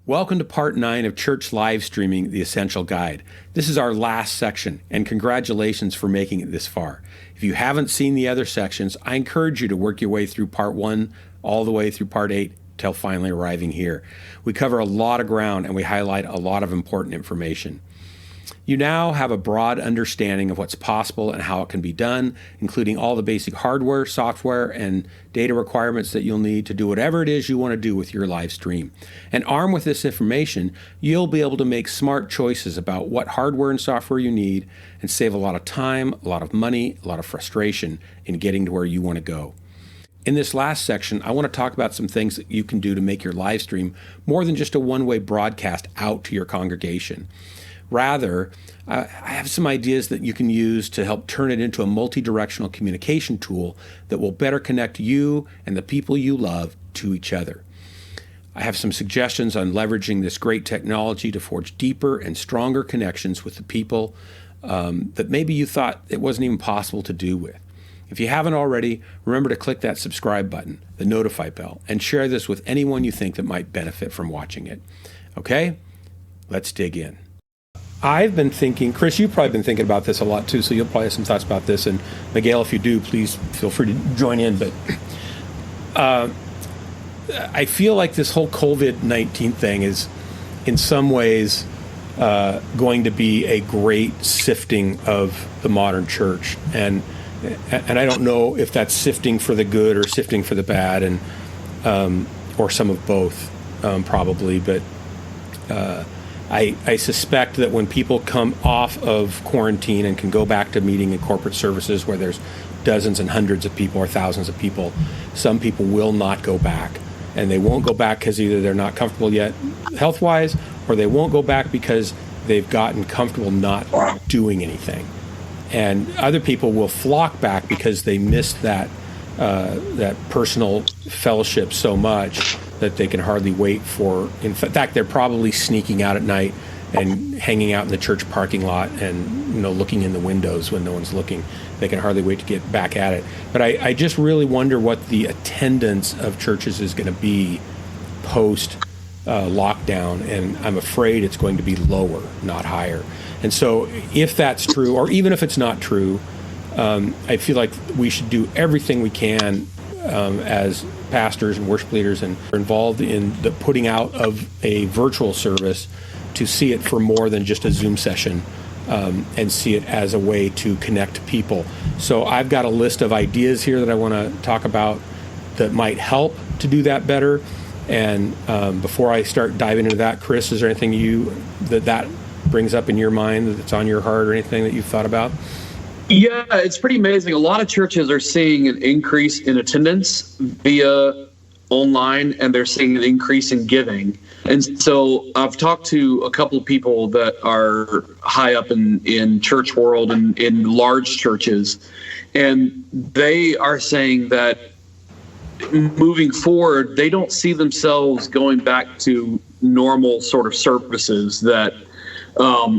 Welcome to part 9 of Church Live Streaming, The Essential Guide. This is our last section, and congratulations for making it this far. If you haven't seen the other sections, I encourage you to work your way through part 1 all the way through part 8 till finally arriving here. We cover a lot of ground and we highlight a lot of important information. You now have a broad understanding of what's possible and how it can be done, including all the basic hardware, software, and data requirements that you'll need to do whatever it is you want to do with your live stream. And armed with this information, you'll be able to make smart choices about what hardware and software you need and save a lot of time, a lot of money, a lot of frustration in getting to where you want to go. In this last section, I want to talk about some things that you can do to make your live stream more than just a one-way broadcast out to your congregation. Rather, I have some ideas that you can use to help turn it into a multi-directional communication tool that will better connect you and the people you love to each other. I have some suggestions on leveraging this great technology to forge deeper and stronger connections with the people that maybe you thought it wasn't even possible to do with. If you haven't already, remember to click that subscribe button, the notify bell, and share this with anyone you think that might benefit from watching it. Okay, let's dig in. I've been thinking, Chris, you've probably been thinking about this a lot too, so you'll probably have some thoughts about this. And Miguel, if you do, please feel free to join in. But I feel like this whole COVID-19 thing is, in some ways, going to be a great sifting of the modern church. And I don't know if that's sifting for the good or sifting for the bad, and or some of both, probably. But I suspect that when people come off of quarantine and can go back to meeting in corporate services where there's dozens and hundreds of people or thousands of people, some people will not go back. And they won't go back because either they're not comfortable yet health-wise, or they won't go back because they've gotten comfortable not doing anything. And other people will flock back because they missed that personal fellowship so much that they can hardly wait for. In fact, they're probably sneaking out at night and hanging out in the church parking lot and looking in the windows when no one's looking. They can hardly wait to get back at it. But I just really wonder what the attendance of churches is going to be post lockdown, and I'm afraid it's going to be lower, not higher. And so if that's true, or even if it's not true, I feel like we should do everything we can as pastors and worship leaders and are involved in the putting out of a virtual service to see it for more than just a Zoom session, and see it as a way to connect people. So I've got a list of ideas here that I want to talk about that might help to do that better. And before I start diving into that, Chris, is there anything that brings up in your mind that's on your heart, or anything that you've thought about? Yeah, it's pretty amazing. A lot of churches are seeing an increase in attendance via online, and they're seeing an increase in giving. And so I've talked to a couple of people that are high up in church world and in large churches, and they are saying that moving forward, they don't see themselves going back to normal sort of services, that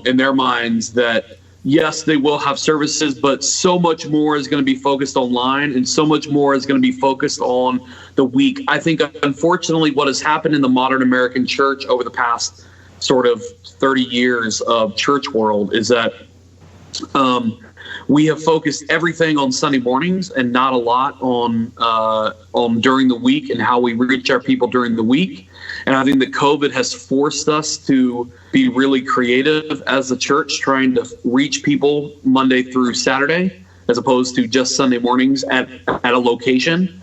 in their minds that yes, they will have services, but so much more is going to be focused online, and so much more is going to be focused on the week. I think, unfortunately, what has happened in the modern American church over the past sort of 30 years of church world is that we have focused everything on Sunday mornings and not a lot on during the week and how we reach our people during the week. And I think that COVID has forced us to be really creative as a church, trying to reach people Monday through Saturday, as opposed to just Sunday mornings at a location.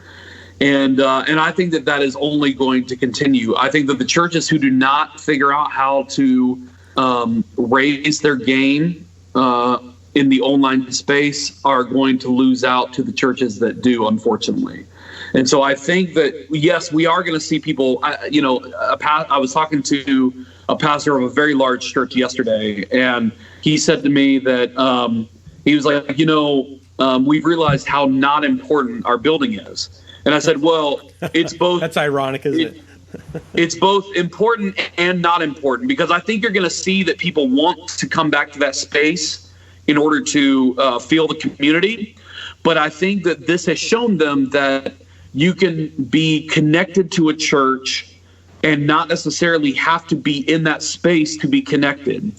And I think that is only going to continue. I think that the churches who do not figure out how to raise their game in the online space are going to lose out to the churches that do, unfortunately. And so I think that, yes, we are going to see people, I was talking to a pastor of a very large church yesterday, and he said to me that he was like, we've realized how not important our building is. And I said, well, it's both. That's ironic, isn't it? It's both important and not important, because I think you're going to see that people want to come back to that space in order to feel the community. But I think that this has shown them that you can be connected to a church and not necessarily have to be in that space to be connected.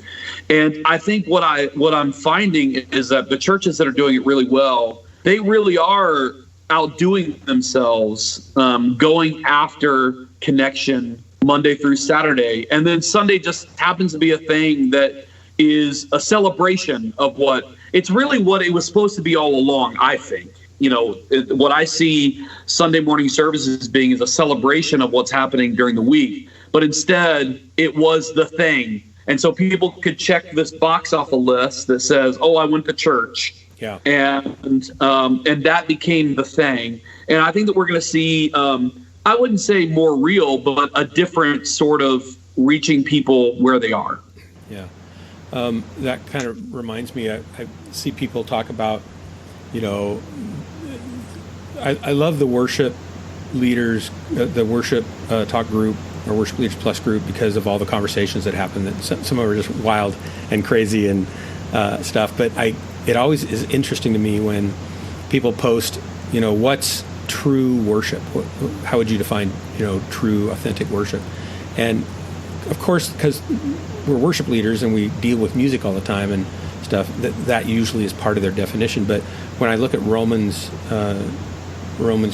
And I think what I'm finding is that the churches that are doing it really well, they really are outdoing themselves, going after connection Monday through Saturday. And then Sunday just happens to be a thing that is a celebration of what it's really what it was supposed to be all along, I think. What I see Sunday morning services being is a celebration of what's happening during the week. But instead, it was the thing. And so people could check this box off a list that says, oh, I went to church. Yeah. And that became the thing. And I think that we're going to see, I wouldn't say more real, but a different sort of reaching people where they are. Yeah. That kind of reminds me, I see people talk about, I love the worship leaders, the worship talk group or worship leaders plus group, because of all the conversations that happen. That some of them are just wild and crazy and stuff. But it always is interesting to me when people post, what's true worship? How would you define, true, authentic worship? And of course, because we're worship leaders and we deal with music all the time and stuff, that usually is part of their definition. But when I look at Romans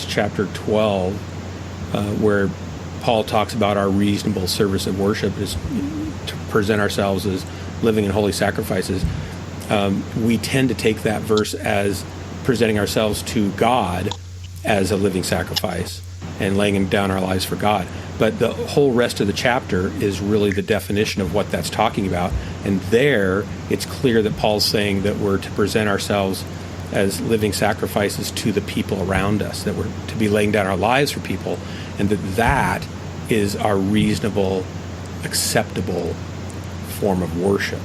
chapter 12, where Paul talks about our reasonable service of worship is to present ourselves as living and holy sacrifices, we tend to take that verse as presenting ourselves to God as a living sacrifice and laying down our lives for God. But the whole rest of the chapter is really the definition of what that's talking about. And there, it's clear that Paul's saying that we're to present ourselves as living sacrifices to the people around us, that we're to be laying down our lives for people, and that is our reasonable, acceptable form of worship.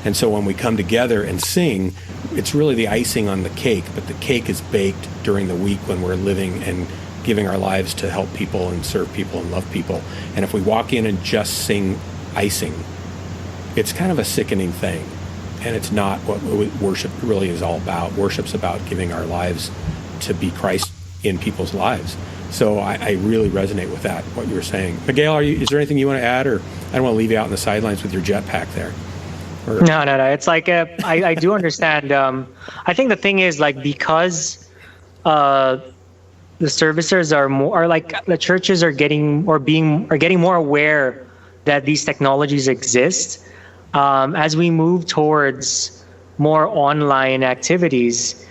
And so when we come together and sing, it's really the icing on the cake, but the cake is baked during the week when we're living and giving our lives to help people and serve people and love people. And if we walk in and just sing icing, it's kind of a sickening thing. And it's not what worship really is all about. Worship's about giving our lives to be Christ in people's lives. So I really resonate with that, what you were saying. Miguel, is there anything you want to add? Or I don't want to leave you out in the sidelines with your jetpack there. No. It's like, I do understand. I think the thing is, like, because the servicers the churches are getting more aware that these technologies exist. As we move towards more online activities,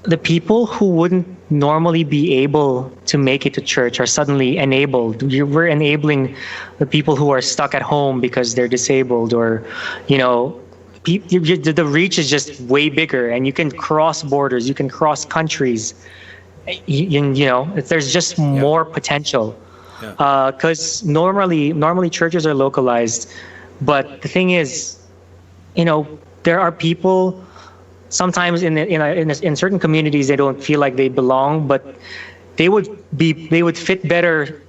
the people who wouldn't normally be able to make it to church are suddenly enabled. We're enabling the people who are stuck at home because they're disabled, or, the reach is just way bigger, and you can cross borders, you can cross countries. There's just more potential. Because normally churches are localized, but the thing is, there are people sometimes in certain communities, they don't feel like they belong, but they would fit better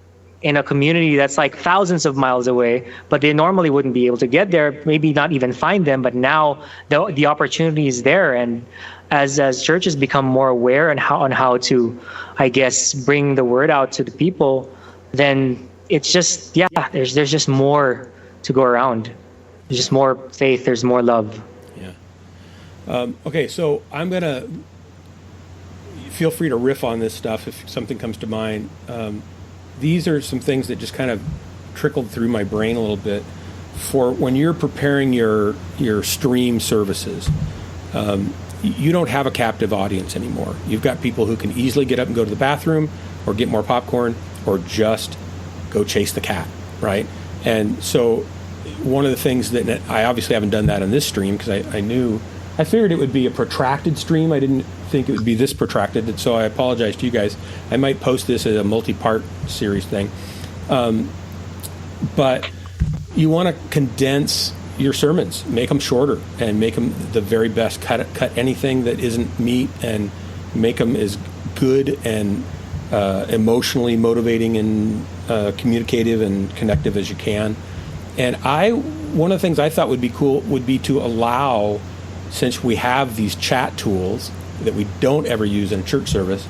in a community that's like thousands of miles away, but they normally wouldn't be able to get there, maybe not even find them. But now the opportunity is there, and as churches become more aware on how to, I guess, bring the word out to the people, then it's just, there's just more to go around. There's just more faith. There's more love. Yeah. Okay, so I'm going to feel free to riff on this stuff if something comes to mind. These are some things that just kind of trickled through my brain a little bit for when you're preparing your stream services. You don't have a captive audience anymore. You've got people who can easily get up and go to the bathroom or get more popcorn or just go chase the cat, right? And so one of the things that I obviously haven't done that on this stream because I figured it would be a protracted stream. I didn't think it would be this protracted, and so I apologize to you guys. I might post this as a multi-part series thing. But you want to condense your sermons, make them shorter, and make them the very best. Cut anything that isn't meat, and make them as good and emotionally motivating and communicative and connective as you can. And one of the things I thought would be cool would be to allow, since we have these chat tools that we don't ever use in a church service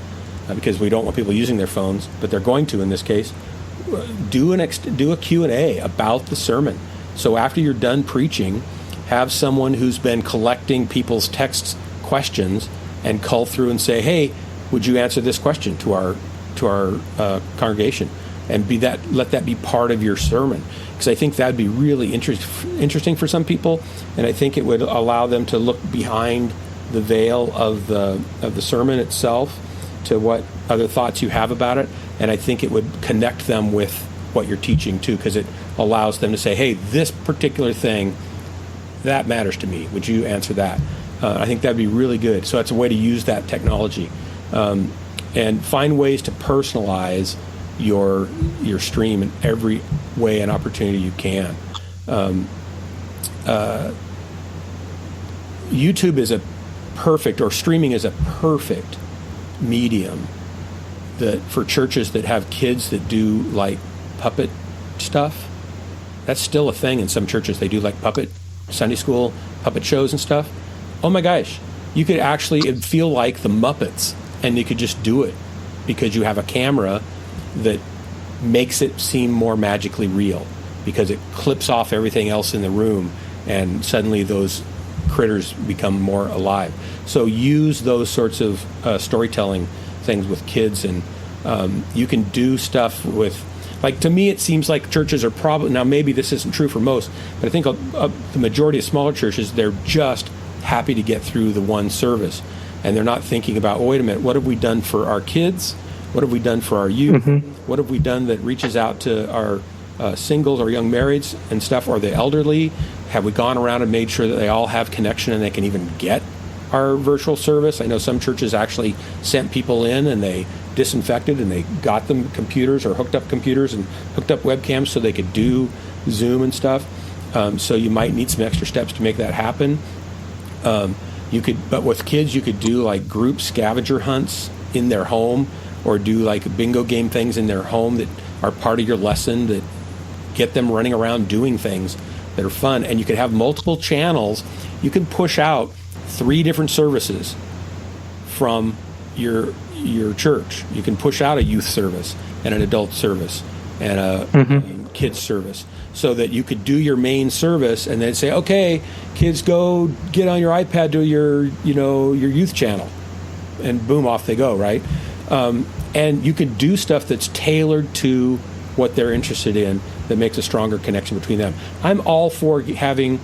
because we don't want people using their phones, but they're going to in this case, do a Q&A about the sermon. So after you're done preaching, have someone who's been collecting people's text questions and cull through and say, hey, would you answer this question to our congregation, and let that be part of your sermon, because I think that'd be really interesting for some people, and I think it would allow them to look behind the veil of the sermon itself to what other thoughts you have about it, and I think it would connect them with what you're teaching too, because it allows them to say, hey, this particular thing that matters to me, would you answer that? I think that'd be really good. So that's a way to use that technology, and find ways to personalize your stream in every way and opportunity you can. YouTube is a perfect, or streaming is a perfect medium that for churches that have kids that do like puppet stuff. That's still a thing in some churches. They do like puppet Sunday school, puppet shows and stuff. Oh my gosh, you could actually, it'd feel like the Muppets, and you could just do it because you have a camera that makes it seem more magically real, because it clips off everything else in the room, and suddenly those critters become more alive. So use those sorts of storytelling things with kids, and you can do stuff with, like, to me it seems like churches are probably, now maybe this isn't true for most, but I think the majority of smaller churches, they're just happy to get through the one service, and they're not thinking about, oh, wait a minute, what have we done for our kids? What have we done for our youth? What have we done that reaches out to our singles or young marrieds and stuff, or the elderly? Have we gone around and made sure that they all have connection and they can even get our virtual service? I know some churches actually sent people in and they disinfected and they got them computers, or hooked up computers and hooked up webcams so they could do Zoom and stuff. So you might need some extra steps to make that happen. But with kids, you could do like group scavenger hunts in their home, or do like bingo game things in their home that are part of your lesson, that get them running around doing things that are fun. And you could have multiple channels. You can push out 3 different services from your church. You can push out a youth service and an adult service and a kids service, so that you could do your main service and then say, okay, kids, go get on your iPad to your youth channel, and boom, off they go, right? And you could do stuff that's tailored to what they're interested in, that makes a stronger connection between them. I'm all for having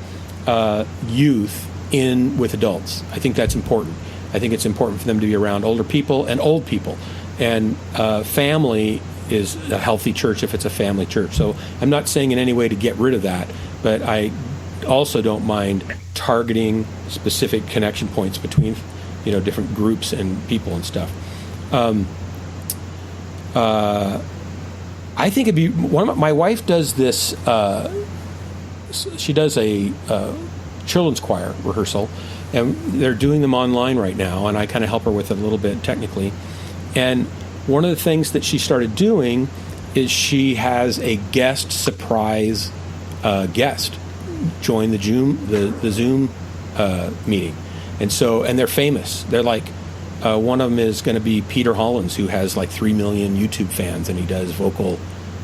youth in with adults. I think that's important. I think it's important for them to be around older people and old people. And family is a healthy church if it's a family church. So I'm not saying in any way to get rid of that, but I also don't mind targeting specific connection points between different groups and people and stuff. I think it'd be my wife does this. She does a children's choir rehearsal, and they're doing them online right now, and I kind of help her with it a little bit technically. And one of the things that she started doing is she has a guest surprise guest join the Zoom meeting, and they're famous. They're like, one of them is going to be Peter Hollins, who has like 3 million YouTube fans, and he does vocal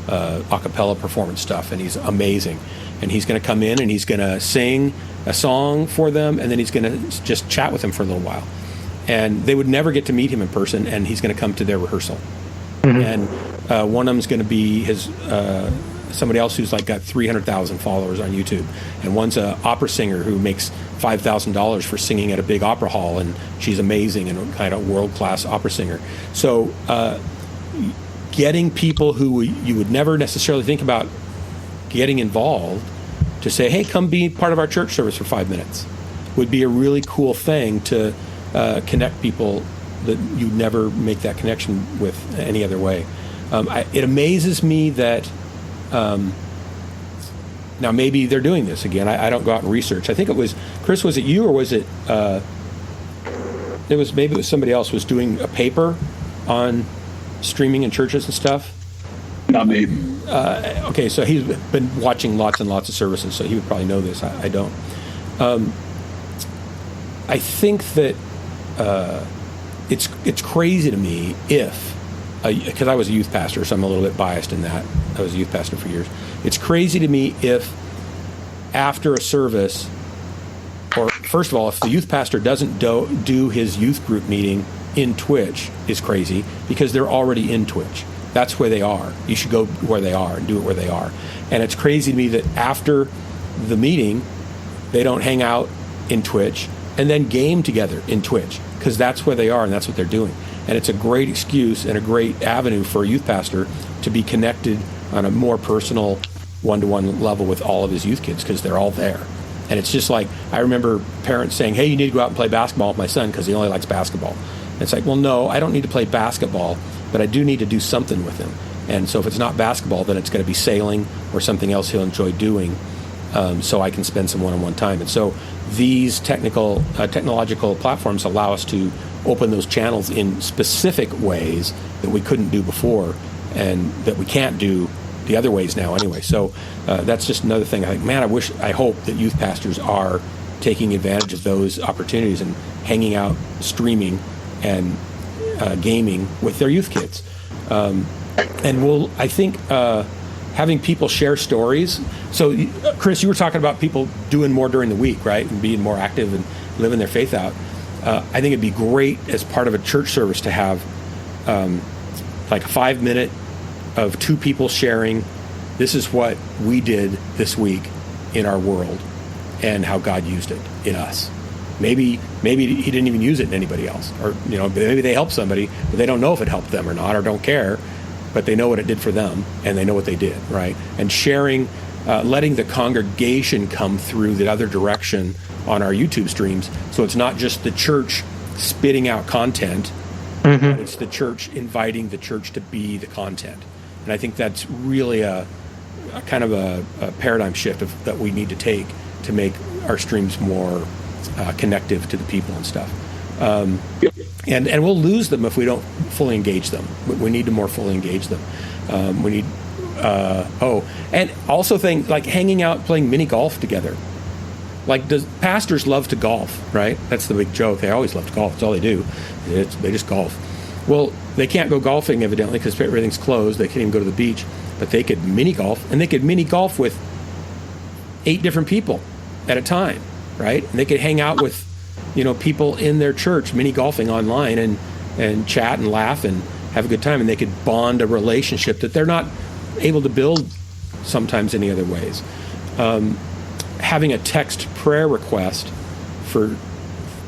a cappella performance stuff, and he's amazing. And he's going to come in and he's going to sing a song for them, and then he's going to just chat with them for a little while. And they would never get to meet him in person, and he's going to come to their rehearsal. And one of them's going to be his somebody else who's like got 300,000 followers on YouTube, and one's an opera singer who makes $5,000 for singing at a big opera hall, and she's amazing and kind of world-class opera singer. So getting people who you would never necessarily think about getting involved to say, hey, come be part of our church service for 5 minutes, would be a really cool thing to connect people that you'd never make that connection with any other way. It amazes me that now maybe they're doing this again. I don't go out and research. I think it was, Chris, was it you, or was it maybe it was somebody else was doing a paper on streaming in churches and stuff? Not me. Okay, so he's been watching lots and lots of services, so he would probably know this. I don't. I think that it's crazy to me if because I was a youth pastor, so I'm a little bit biased in that. I was a youth pastor for years. It's crazy to me if after a service, or first of all, if the youth pastor doesn't do his youth group meeting in Twitch, is crazy, because they're already in Twitch. That's where they are. You should go where they are and do it where they are. And it's crazy to me that after the meeting, they don't hang out in Twitch and then game together in Twitch, because that's where they are and that's what they're doing. And it's a great excuse and a great avenue for a youth pastor to be connected on a more personal, one-to-one level with all of his youth kids, because they're all there. And it's just like, I remember parents saying, hey, you need to go out and play basketball with my son because he only likes basketball. And it's like, well, no, I don't need to play basketball, but I do need to do something with him. And so if it's not basketball, then it's going to be sailing or something else he'll enjoy doing, so I can spend some one-on-one time. And so these technological platforms allow us to open those channels in specific ways that we couldn't do before, and that we can't do the other ways now anyway. So that's just another thing. I think, man, I hope that youth pastors are taking advantage of those opportunities and hanging out, streaming, and gaming with their youth kids. And I think having people share stories. So, Chris, you were talking about people doing more during the week, right? And being more active and living their faith out. I think it'd be great as part of a church service to have like a 5-minute of two people sharing, this is what we did this week in our world and how God used it in us. Maybe he didn't even use it in anybody else, or maybe they helped somebody, but they don't know if it helped them or not, or don't care, but they know what it did for them and they know what they did, right? And sharing, letting the congregation come through the other direction on our YouTube streams, so it's not just the church spitting out content, but it's the church inviting the church to be the content. And I think that's really a kind of a paradigm shift that we need to take to make our streams more connective to the people and stuff. And we'll lose them if we don't fully engage them. We need to more fully engage them. We need, and also things like hanging out, playing mini golf together. Like, does pastors love to golf, right? That's the big joke. They always love to golf. It's all they do. They just golf. Well, they can't go golfing, evidently, because everything's closed. They can't even go to the beach. But they could mini golf, and they could mini golf with 8 different people at a time, right? And they could hang out with, people in their church, mini golfing online, and chat and laugh and have a good time. And they could bond a relationship that they're not able to build sometimes any other ways. Having a text prayer request for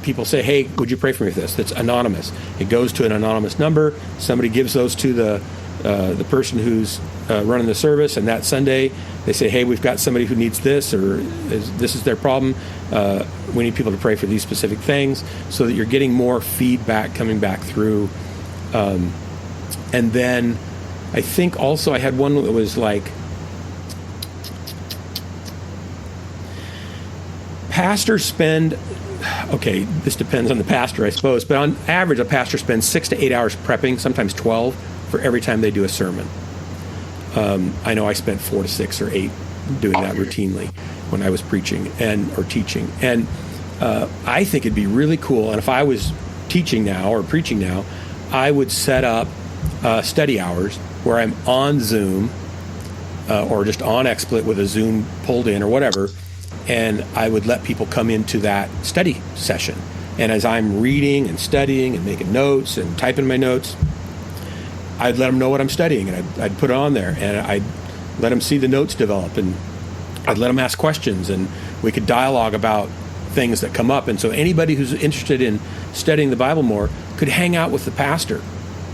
people, say, hey, would you pray for me with this? That's anonymous. It goes to an anonymous number. Somebody gives those to the person who's running the service, and that Sunday they say, hey, we've got somebody who needs this, or this is their problem. We need people to pray for these specific things, so that you're getting more feedback coming back through. And then I think also I had one that was like, pastors spend, okay, this depends on the pastor, I suppose, but on average, a pastor spends 6 to 8 hours prepping, sometimes 12, for every time they do a sermon. I know I spent 4 to 6 or 8 doing that routinely when I was preaching or teaching. And I think it'd be really cool, and if I was teaching now or preaching now, I would set up study hours where I'm on Zoom or just on XSplit with a Zoom pulled in or whatever, and I would let people come into that study session. And as I'm reading and studying and making notes and typing my notes, I'd let them know what I'm studying, and I'd put it on there, and I'd let them see the notes develop, and I'd let them ask questions, and we could dialogue about things that come up. And so anybody who's interested in studying the Bible more could hang out with the pastor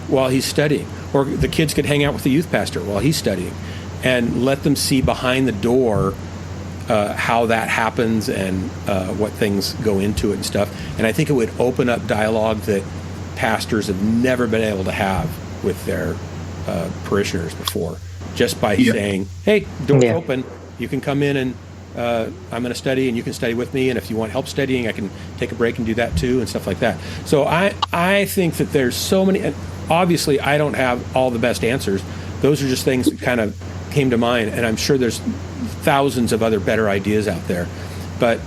while he's studying, or the kids could hang out with the youth pastor while he's studying, and let them see behind the door how that happens and what things go into it and stuff. And I think it would open up dialogue that pastors have never been able to have with their parishioners before, just by saying, hey, door's open, you can come in and I'm going to study and you can study with me, and if you want help studying, I can take a break and do that too, and stuff like that. So I think that there's so many, and obviously I don't have all the best answers. Those are just things that kind of came to mind, and I'm sure there's thousands of other better ideas out there. But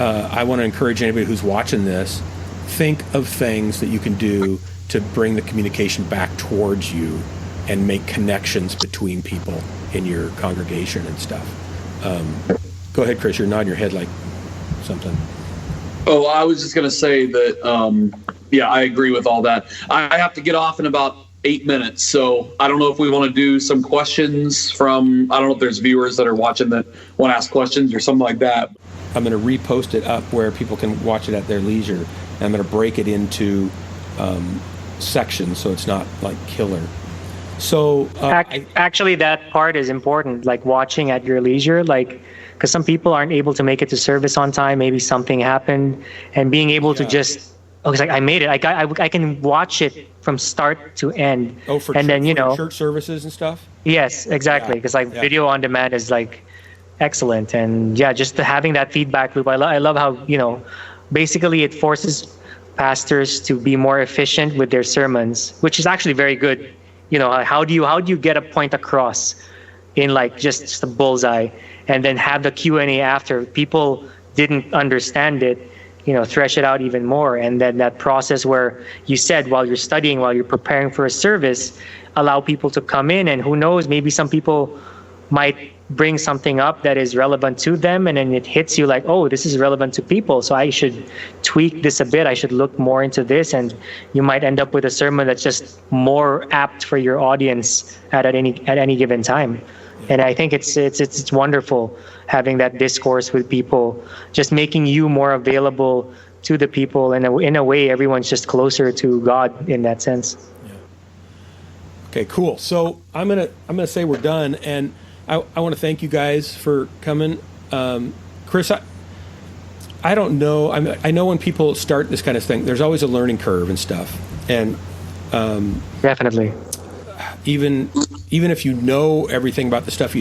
I want to encourage anybody who's watching this, think of things that you can do to bring the communication back towards you and make connections between people in your congregation and stuff. Go ahead, Chris. You're nodding your head like something. Oh, I was just going to say that, I agree with all that. I have to get off in about 8 minutes. So I don't know if we want to do some questions from, I don't know if there's viewers that are watching that want to ask questions or something like that. I'm going to repost it up where people can watch it at their leisure. And I'm going to break it into sections so it's not like killer. So actually, that part is important, like watching at your leisure, like, because some people aren't able to make it to service on time. Maybe something happened, and being able to just, it's like I made it. I can watch it from start to end. Oh, for and then church services and stuff. Yes, exactly. Because video on demand is like excellent, and just having that feedback loop. I love how basically it forces pastors to be more efficient with their sermons, which is actually very good. How do you get a point across in like just a bullseye, and then have the Q&A after people didn't understand it, thresh it out even more. And then that process where you said while you're studying, while you're preparing for a service, allow people to come in, and who knows, maybe some people might bring something up that is relevant to them, and then it hits you like, oh, this is relevant to people, so I should tweak this a bit, I should look more into this, and you might end up with a sermon that's just more apt for your audience at any given time. And I think it's wonderful having that discourse with people, just making you more available to the people, and in a way everyone's just closer to God in that sense. Okay, cool. So I'm gonna say we're done, and I want to thank you guys for coming. Chris, I don't know. I know when people start this kind of thing, there's always a learning curve and stuff. And definitely, even if you know everything about the stuff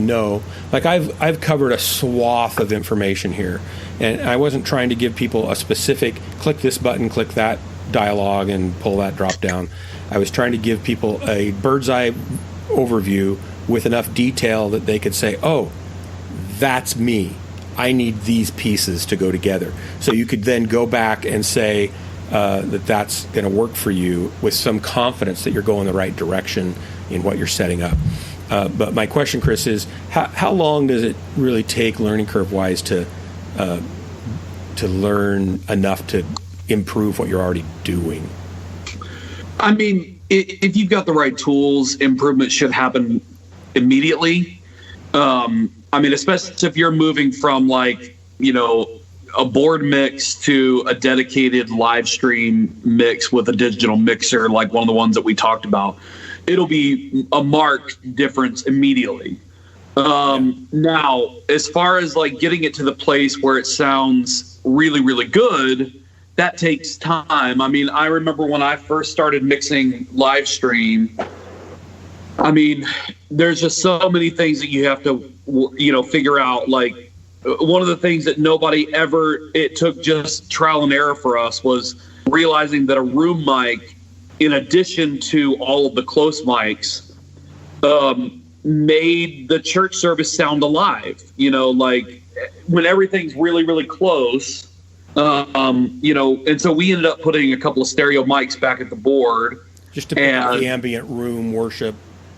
like I've covered a swath of information here, and I wasn't trying to give people a specific click this button, click that dialogue, and pull that drop down. I was trying to give people a bird's eye overview with enough detail that they could say, oh, that's me. I need these pieces to go together. So you could then go back and say that's going to work for you with some confidence that you're going the right direction in what you're setting up. But my question, Chris, is how long does it really take learning curve-wise to learn enough to improve what you're already doing? I mean, if you've got the right tools, improvement should happen immediately. I mean, especially if you're moving from a board mix to a dedicated live stream mix with a digital mixer, like one of the ones that we talked about, it'll be a marked difference immediately. Now, as far as like getting it to the place where it sounds really, really good, that takes time. I mean, I remember when I first started mixing live stream, I mean, there's just so many things that you have to, figure out. Like, one of the things that it took just trial and error for us was realizing that a room mic, in addition to all of the close mics, made the church service sound alive. Like when everything's really, really close, and so we ended up putting a couple of stereo mics back at the board. Just to make the ambient room worship.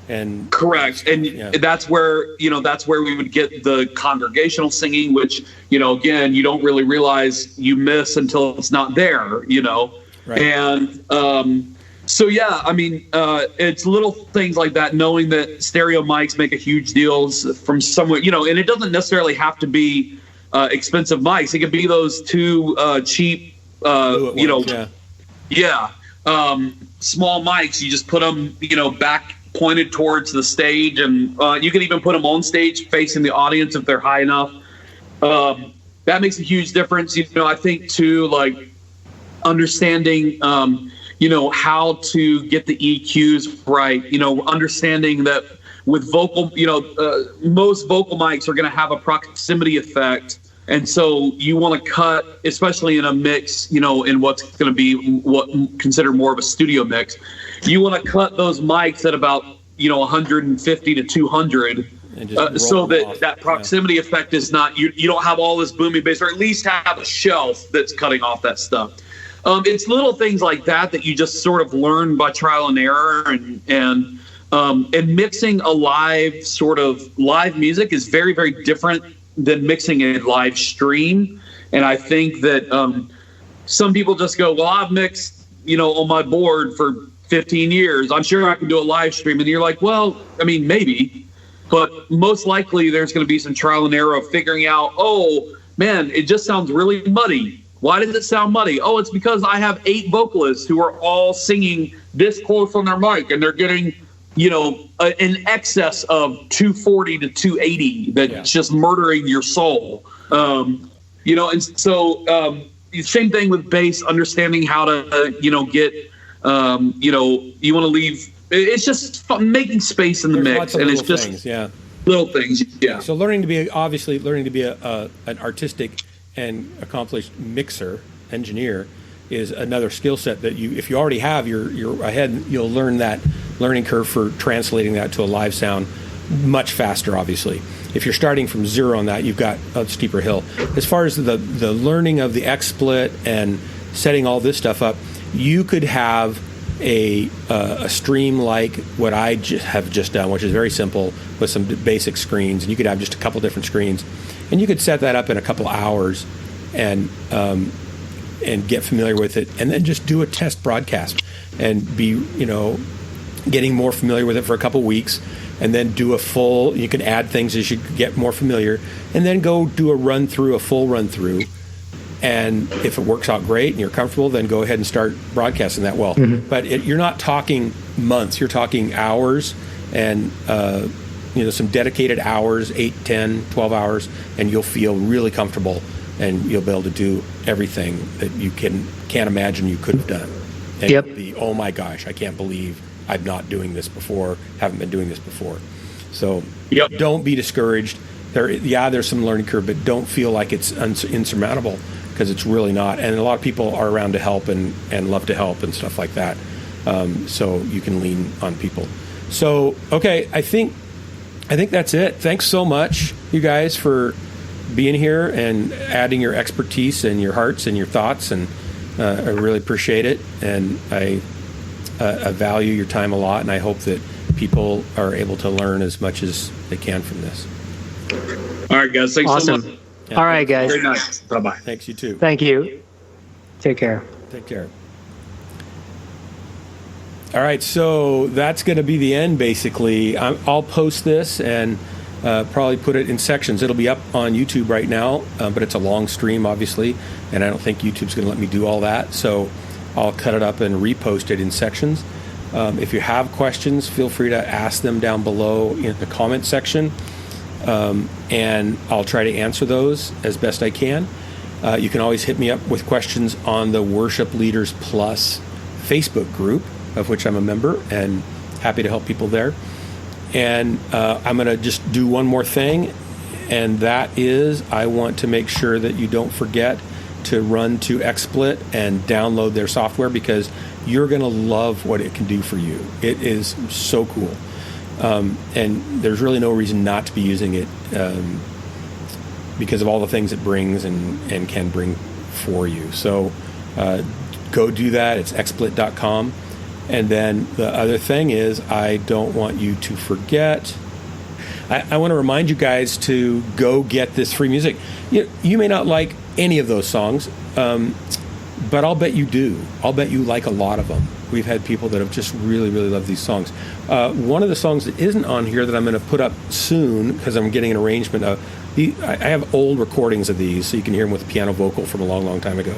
And correct. And that's where we would get the congregational singing, which, again, you don't really realize you miss until it's not there, Right. And I mean, it's little things like that, knowing that stereo mics make a huge deal from somewhere, and it doesn't necessarily have to be expensive mics. It could be those two cheap, small mics. You just put them, back pointed towards the stage, and you can even put them on stage facing the audience if they're high enough. That makes a huge difference. I think too, like understanding, how to get the EQs right, understanding that with vocal, most vocal mics are going to have a proximity effect. And so you want to cut, especially in a mix, in what's going to be considered more of a studio mix, you want to cut those mics at about, 150 to 200, so that proximity effect is not, you don't have all this booming bass, or at least have a shelf that's cutting off that stuff. It's little things like that you just sort of learn by trial and error, and mixing a live music is very, very different than mixing a live stream. And I think that some people just go, well, I've mixed, on my board for 15 years. I'm sure I can do a live stream. And you're like, well, I mean, maybe, but most likely there's going to be some trial and error of figuring out, oh man, it just sounds really muddy. Why does it sound muddy? Oh, it's because I have 8 vocalists who are all singing this close on their mic, and they're getting, an excess of 240 to 280 that's just murdering your soul. And so same thing with bass, understanding how to, get, you want to leave. It's just making space in the mix, and it's just little things. Yeah. So learning to be an artistic and accomplished mixer, engineer, is another skill set that if you already have, you're ahead. You'll learn that learning curve for translating that to a live sound much faster, obviously. If you're starting from zero on that, you've got a steeper hill. As far as the learning of the XSplit and setting all this stuff up, you could have a stream like what I have just done, which is very simple with some basic screens, and you could have just a couple different screens, and you could set that up in a couple hours and get familiar with it, and then just do a test broadcast and be getting more familiar with it for a couple weeks, and then do a full. You can add things as you get more familiar, and then go do a full run through. And if it works out great and you're comfortable, then go ahead and start broadcasting that well. Mm-hmm. But you're not talking months, you're talking hours, and some dedicated hours, 8, 10, 12 hours, and you'll feel really comfortable, and you'll be able to do everything that you can't imagine you could have done. And yep. Oh my gosh, I can't believe I'm not doing this before, haven't been doing this before. So Don't be discouraged. There's some learning curve, but don't feel like it's insurmountable, because it's really not. And a lot of people are around to help and love to help and stuff like that. So you can lean on people. So, okay, I think that's it. Thanks so much, you guys, for being here and adding your expertise and your hearts and your thoughts. And I really appreciate it. And I value your time a lot. And I hope that people are able to learn as much as they can from this. All right, guys. Thanks so much. Yeah. All right, guys. Very nice. Bye-bye. Thanks, you too. Thank you. Take care. Take care. All right, so that's going to be the end, basically. I'll post this and probably put it in sections. It'll be up on YouTube right now, but it's a long stream, obviously, and I don't think YouTube's going to let me do all that. So I'll cut it up and repost it in sections. If you have questions, feel free to ask them down below in the comment section. And I'll try to answer those as best I can. You can always hit me up with questions on the Worship Leaders Plus Facebook group, of which I'm a member, and happy to help people there. And I'm going to just do one more thing, and that is I want to make sure that you don't forget to run to XSplit and download their software, because you're going to love what it can do for you. It is so cool. And there's really no reason not to be using it because of all the things it brings and can bring for you. So go do that. It's xsplit.com. And then the other thing is, I don't want you to forget. I want to remind you guys to go get this free music. You may not like any of those songs, but I'll bet you do. I'll bet you like a lot of them. We've had people that have just really, really loved these songs. One of the songs that isn't on here that I'm going to put up soon, because I'm getting an arrangement of, I have old recordings of these, so you can hear them with piano vocal from a long, long time ago.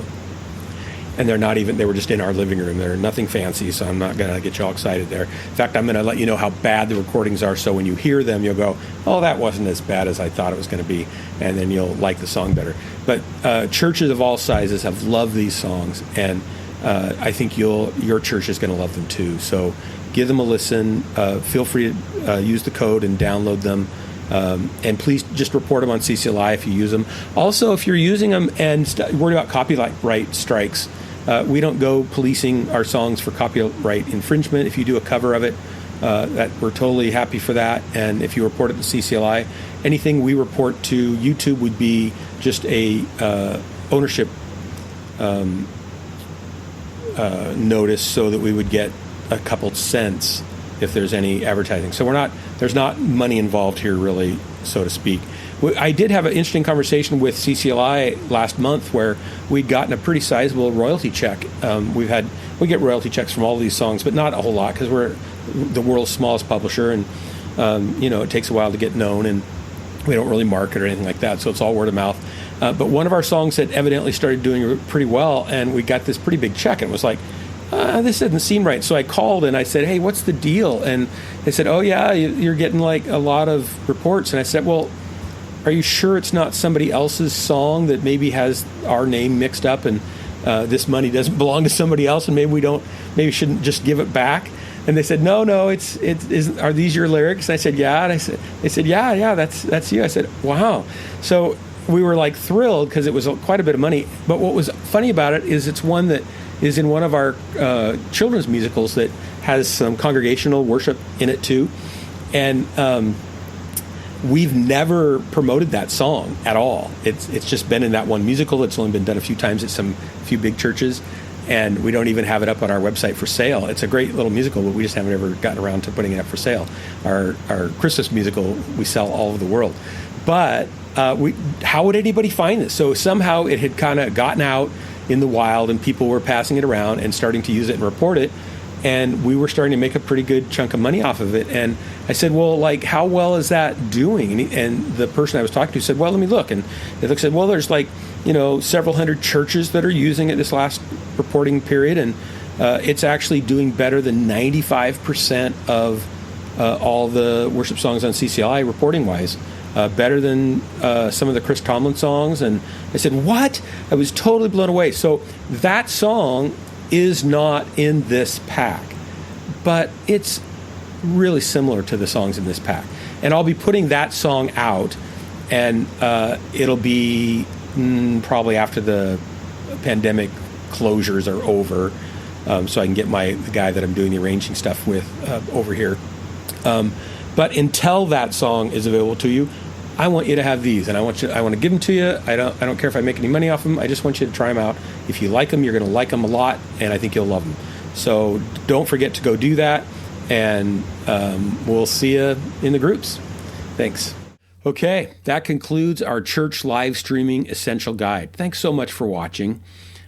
And they were just in our living room. They're nothing fancy, so I'm not going to get you all excited there. In fact, I'm going to let you know how bad the recordings are, so when you hear them, you'll go, oh, that wasn't as bad as I thought it was going to be, and then you'll like the song better. But churches of all sizes have loved these songs, and I think your church is going to love them too. So give them a listen. Feel free to use the code and download them. And please just report them on CCLI if you use them. Also, if you're using them and worried about copyright strikes, we don't go policing our songs for copyright infringement. If you do a cover of it, that we're totally happy for that. And if you report it to CCLI, anything we report to YouTube would be just a ownership notice so that we would get a couple cents if there's any advertising. So there's not money involved here, really, so to speak. I did have an interesting conversation with CCLI last month where we'd gotten a pretty sizable royalty check. We get royalty checks from all of these songs, but not a whole lot because we're the world's smallest publisher, and it takes a while to get known, and we don't really market or anything like that, so it's all word of mouth. But one of our songs had evidently started doing pretty well, and we got this pretty big check, and it was like, this doesn't seem right. So I called and I said, hey, what's the deal? And they said, oh yeah, you're getting like a lot of reports. And I said, well, are you sure it's not somebody else's song that maybe has our name mixed up, and this money doesn't belong to somebody else, and maybe shouldn't just give it back? And they said, no, are these your lyrics? And I said, yeah. And they said, yeah, that's you. I said, wow. So we were like thrilled because it was quite a bit of money. But what was funny about it is it's one that is in one of our children's musicals that has some congregational worship in it too. And we've never promoted that song at all. It's just been in that one musical. It's only been done a few times at a few big churches, and we don't even have it up on our website for sale. It's a great little musical, but we just haven't ever gotten around to putting it up for sale. Our Christmas musical we sell all over the world. But how would anybody find this? So somehow it had kind of gotten out in the wild, and people were passing it around and starting to use it and report it. And we were starting to make a pretty good chunk of money off of it. And I said, well, like, how well is that doing? And the person I was talking to said, well, let me look. And they said, well, there's several hundred churches that are using it this last reporting period. And it's actually doing better than 95% of all the worship songs on CCLI reporting-wise. Better than some of the Chris Tomlin songs. And I said, what? I was totally blown away. So that song is not in this pack, but it's really similar to the songs in this pack. And I'll be putting that song out, and it'll be probably after the pandemic closures are over, so I can get the guy that I'm doing the arranging stuff with over here. But until that song is available to you, I want you to have these, and I want to give them to you. I don't care if I make any money off them. I just want you to try them out. If you like them, you're going to like them a lot, and I think you'll love them. So don't forget to go do that, and we'll see you in the groups. Thanks. Okay, that concludes our church live streaming essential guide. Thanks so much for watching.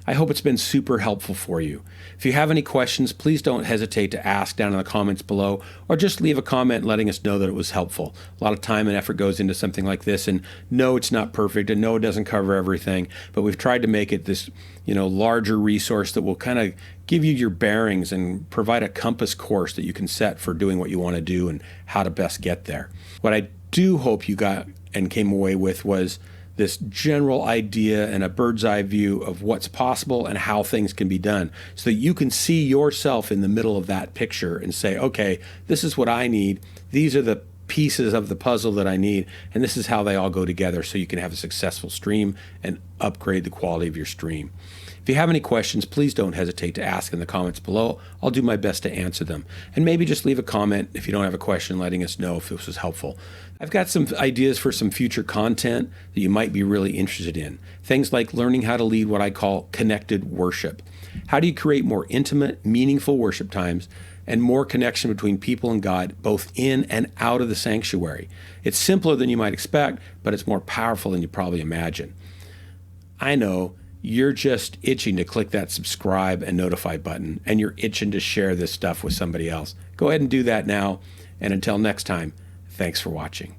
I hope it's been super helpful for you. If you have any questions, please don't hesitate to ask down in the comments below, or just leave a comment letting us know that it was helpful. A lot of time and effort goes into something like this, and no, it's not perfect, and no, it doesn't cover everything, but we've tried to make it this, larger resource that will kind of give you your bearings and provide a compass course that you can set for doing what you want to do and how to best get there. What I do hope you got and came away with was this general idea and a bird's eye view of what's possible and how things can be done, so that you can see yourself in the middle of that picture and say, okay, this is what I need. These are the pieces of the puzzle that I need, and this is how they all go together, so you can have a successful stream and upgrade the quality of your stream. If you have any questions, please don't hesitate to ask in the comments below. I'll do my best to answer them. And maybe just leave a comment if you don't have a question, letting us know if this was helpful. I've got some ideas for some future content that you might be really interested in. Things like learning how to lead what I call connected worship. How do you create more intimate, meaningful worship times and more connection between people and God, both in and out of the sanctuary? It's simpler than you might expect, but it's more powerful than you probably imagine. I know you're just itching to click that subscribe and notify button, and you're itching to share this stuff with somebody else. Go ahead and do that now. And until next time, thanks for watching.